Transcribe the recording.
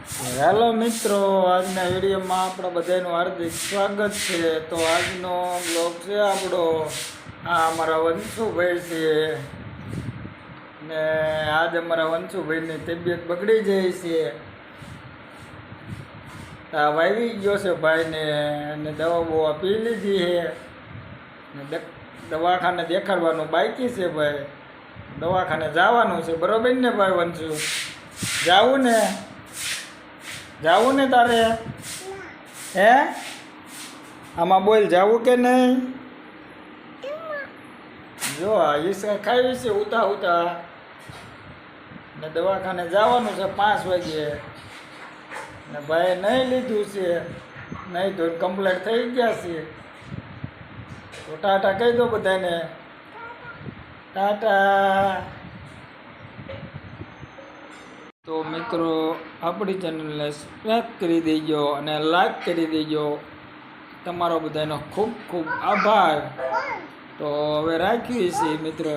Hello મિત્રો, આજના વિડીયોમાં આપણા બધાનું હાર્દિક સ્વાગત છે. તો આજનો બ્લોગ છે આપણો. આ અમારા વંશુભાઈ છે ને આજ અમારા વંશુભાઈની તબિયત બગડી જાય છે. આ વાવી ગયો છે ભાઈને અને દવા બવા પી લીધી છે ને દવાખાને દેખાડવાનું બાકી છે ભાઈ. દવાખાને જવાનું છે, બરોબર ને ભાઈ વંશુ? જાવું ને? જાવું ને તારે? હે આમાં બોલ, જાવું કે નહીં? જો ઈસકા ખાવી છે ઉતા ઉતા ને દવાખાને જવાનું છે 5 વાગે ને ભાઈ નહીં લીધું છે, નહીં તો કમ્પ્લેટ થઈ ગયા છે. તો ટાટા કહી દો બધાને, ટાટા. તો મિત્રો, આપણી ચેનલને સબસ્ક્રાઈબ કરી દેજો અને લાઈક કરી દેજો. તમારો બધાનો ખૂબ ખૂબ આભાર. તો હવે રાખીએ છીએ મિત્રો.